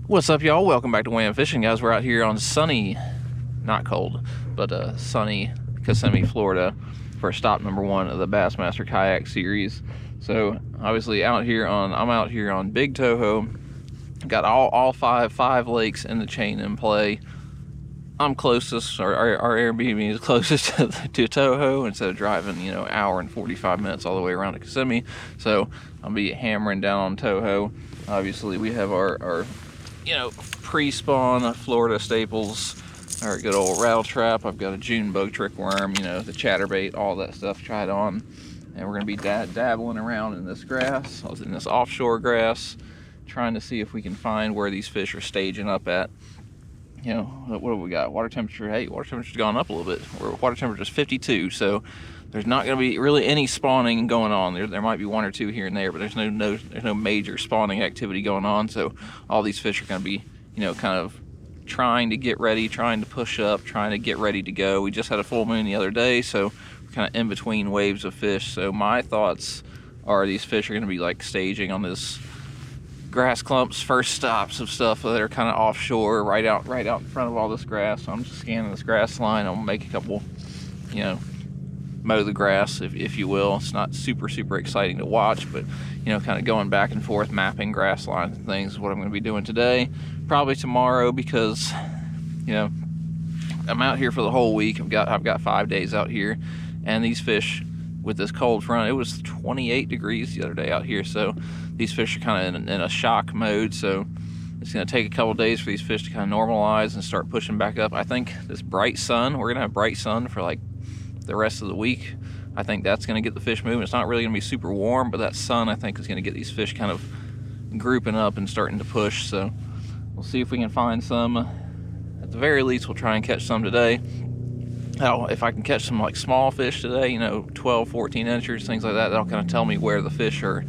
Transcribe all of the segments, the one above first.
What's up, y'all? Welcome back to Wham Fishing, guys. We're out here on sunny, not cold, but sunny Kissimmee, Florida for stop number 1 of the Bassmaster Kayak Series. So obviously I'm out here on Big Toho. Got all five lakes in the chain in play. I'm closest, or our Airbnb is closest to Toho instead of driving, hour and 45 minutes all the way around to Kissimmee. So I'll be hammering down on Toho. Obviously we have our pre-spawn Florida staples, our good old rattle trap. I've got a June bug trick worm, the chatterbait, all that stuff tried on. And we're gonna be dabbling around in this grass, in this offshore grass, trying to see if we can find where these fish are staging up at. What have we got? Water temperature, hey, water temperature's gone up a little bit. Water temperature's 52, so there's not going to be really any spawning going on. There might be one or two here and there, but there's no major spawning activity going on. So all these fish are going to be, kind of trying to get ready, trying to push up, trying to get ready to go. We just had a full moon the other day, so we're kind of in between waves of fish. So my thoughts are these fish are going to be like staging on this grass clumps, first stops of stuff that are kind of offshore, right out in front of all this grass. So I'm just scanning this grass line. I'm gonna make a couple, mow the grass, if you will. It's not super exciting to watch, but kind of going back and forth, mapping grass lines and things is what I'm going to be doing today. Probably tomorrow, because I'm out here for the whole week. I've got 5 days out here, and these fish with this cold front, it was 28 degrees the other day out here, so these fish are kind of in a shock mode. So it's going to take a couple days for these fish to kind of normalize and start pushing back up. I think this bright sun, we're going to have bright sun for like the rest of the week. I think that's going to get the fish moving. It's not really going to be super warm, but that sun, I think, is going to get these fish kind of grouping up and starting to push. So we'll see if we can find some. At the very least, we'll try and catch some today. If I can catch some like small fish today, 12, 14 inches, things like that, that'll kind of tell me where the fish are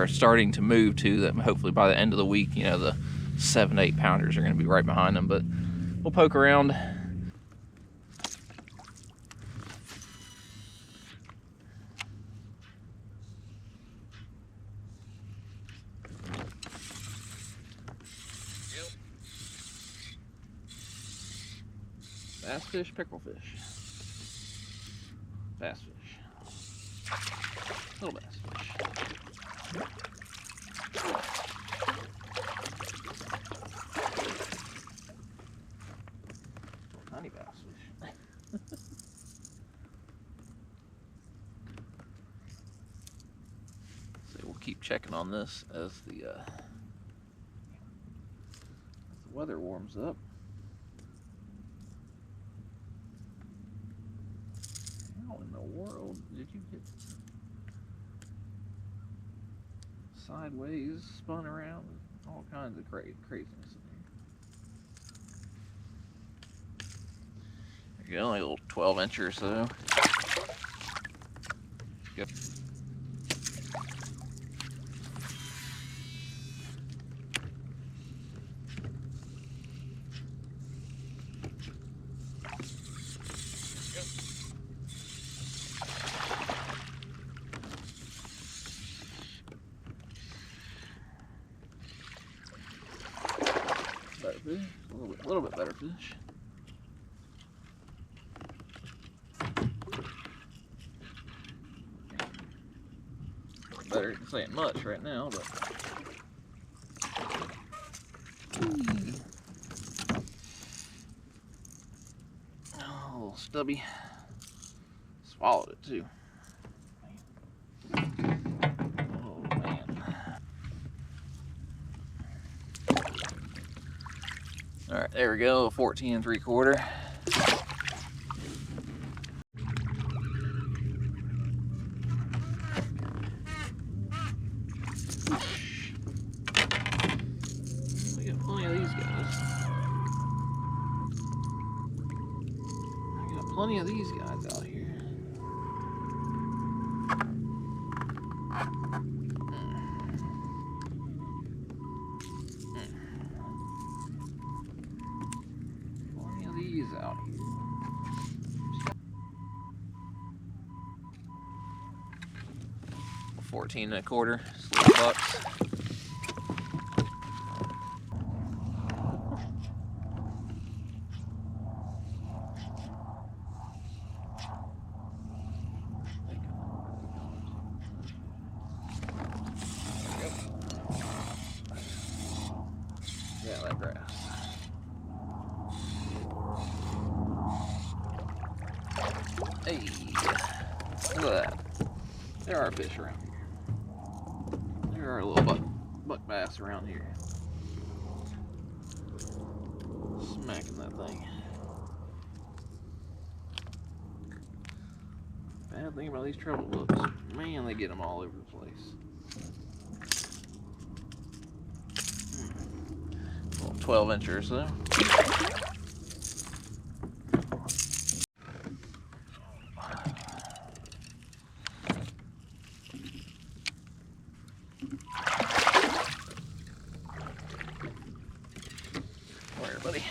starting to move to. That hopefully by the end of the week, the 7, 8 pounders are going to be right behind them. But we'll poke around. Bass fish, pickerel fish, bass fish, little bass fish. Tiny bass fish. So we'll keep checking on this as the weather warms up. How in the world did you get sideways, spun around, all kinds of craziness in here? There you go, only a little 12 inch or so. Yep. Better fish, a little bit better fish. Better, this ain't much right now, but oh, a little stubby. Swallowed it too. Oh man. All right, there we go, 14 3/4. We got plenty of these guys. I got plenty of these guys out here. Plenty of these out here. 14 1/4, $6 bucks. Yeah, that grass. Hey, look at that. There are fish around here. There are little buck bass around here. Smacking that thing. Bad thing about these treble hooks, man, they get them all over the place. 12 inchers though. Come here, buddy.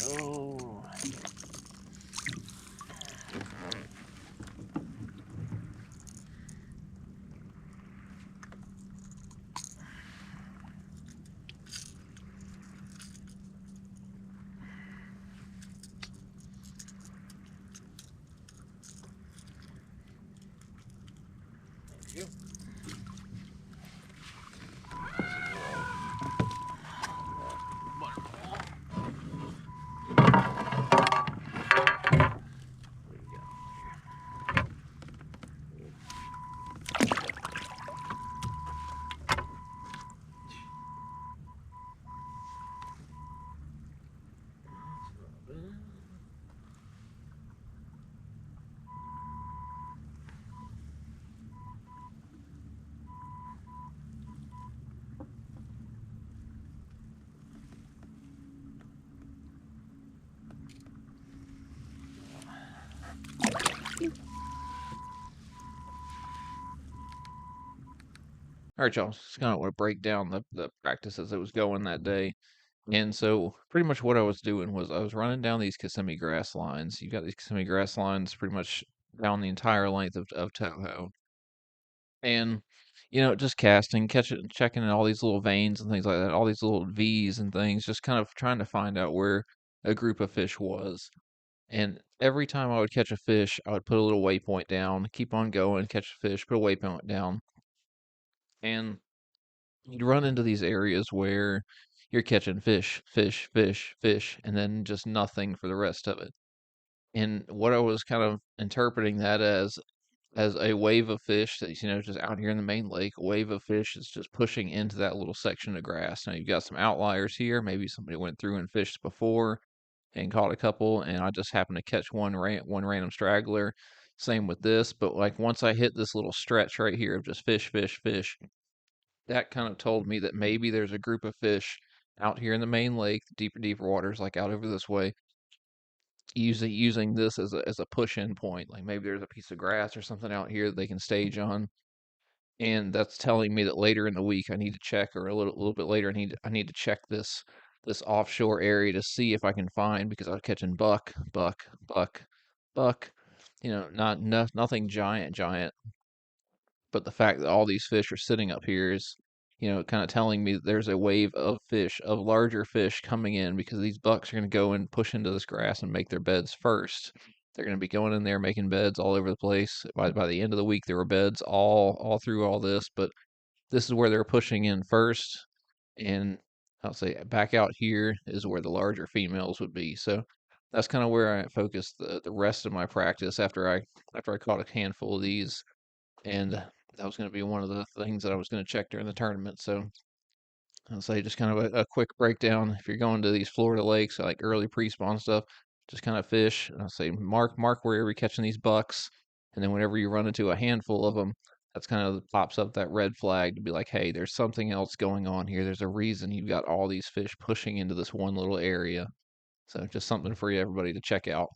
Oh. There you go. All right, y'all. Just kind of want to break down the practice as it was going that day. And so, pretty much what I was doing was I was running down these Kissimmee grass lines. You got these Kissimmee grass lines pretty much down the entire length of Toho. And, just casting, catching, checking in all these little veins and things like that, all these little V's and things, just kind of trying to find out where a group of fish was. And every time I would catch a fish, I would put a little waypoint down, keep on going, catch a fish, put a waypoint down. And you'd run into these areas where you're catching fish, fish, fish, fish, and then just nothing for the rest of it. And what I was kind of interpreting that as a wave of fish that's, just out here in the main lake, a wave of fish is just pushing into that little section of grass. Now you've got some outliers here. Maybe somebody went through and fished before and caught a couple, and I just happened to catch one random straggler. Same with this, but like once I hit this little stretch right here of just fish, fish, fish, that kind of told me that maybe there's a group of fish out here in the main lake, deeper waters, like out over this way, using this as a push-in point. Like maybe there's a piece of grass or something out here that they can stage on, and that's telling me that later in the week I need to check, or a little bit later I need to check this offshore area to see if I can find, because I was catching buck, buck, buck, buck. Not nothing giant, but the fact that all these fish are sitting up here is, kind of telling me that there's a wave of fish, of larger fish coming in, because these bucks are going to go and push into this grass and make their beds first. They're going to be going in there making beds all over the place. By the end of the week, there were beds all through all this, but this is where they're pushing in first. And I'll say back out here is where the larger females would be. So that's kind of where I focused the rest of my practice after I caught a handful of these, and that was going to be one of the things that I was going to check during the tournament. So I'll say just kind of a quick breakdown. If you're going to these Florida lakes, like early pre-spawn stuff, just kind of fish. And I'll say mark wherever you're catching these bucks, and then whenever you run into a handful of them, that's kind of pops up that red flag to be like, hey, there's something else going on here. There's a reason you've got all these fish pushing into this one little area. So just something for you, everybody, to check out.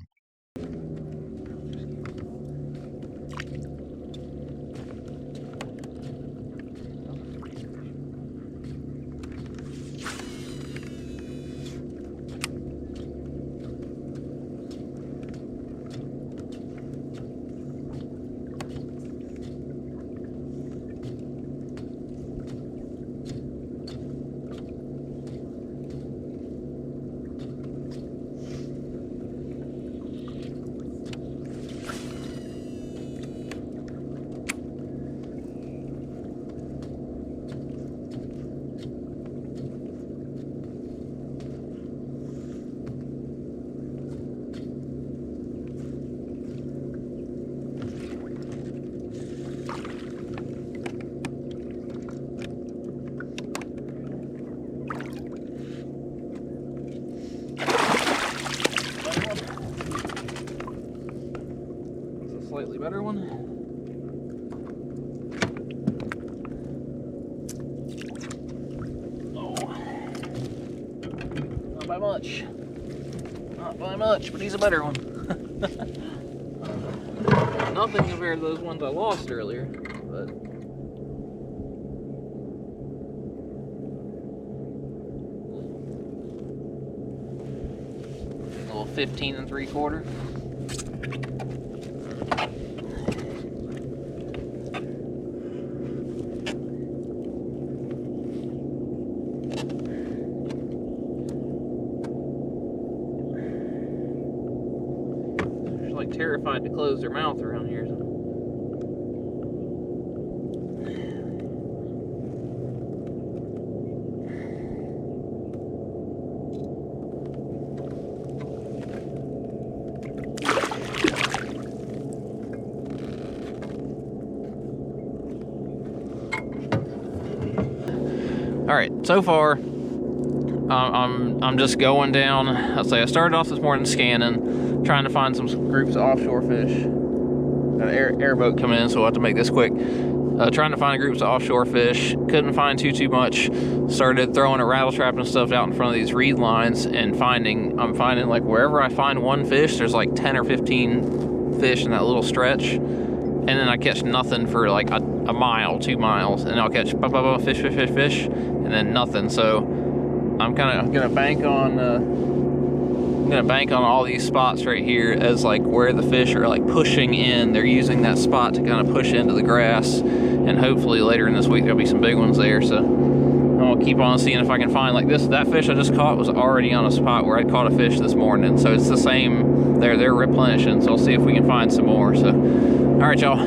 much. Not by much, but he's a better one. Nothing compared to those ones I lost earlier, but a little 15 3/4. Like terrified to close their mouth around here. All right, so far I'm just going down. I'll say I started off this morning scanning, trying to find some groups of offshore fish. Got an airboat coming in, so we'll have to make this quick. Trying to find groups of offshore fish. Couldn't find too much. Started throwing a rattle trap and stuff out in front of these reed lines, and I'm finding like wherever I find one fish, there's like 10 or 15 fish in that little stretch. And then I catch nothing for like a mile, 2 miles, and I'll catch fish, and then nothing. So I'm gonna bank on all these spots right here as like where the fish are like pushing in. They're using that spot to kind of push into the grass, and hopefully later in this week there'll be some big ones there. So I'll keep on seeing if I can find like this. That fish I just caught was already on a spot where I caught a fish this morning, so it's the same. They're replenishing. So I'll see if we can find some more. So all right, y'all.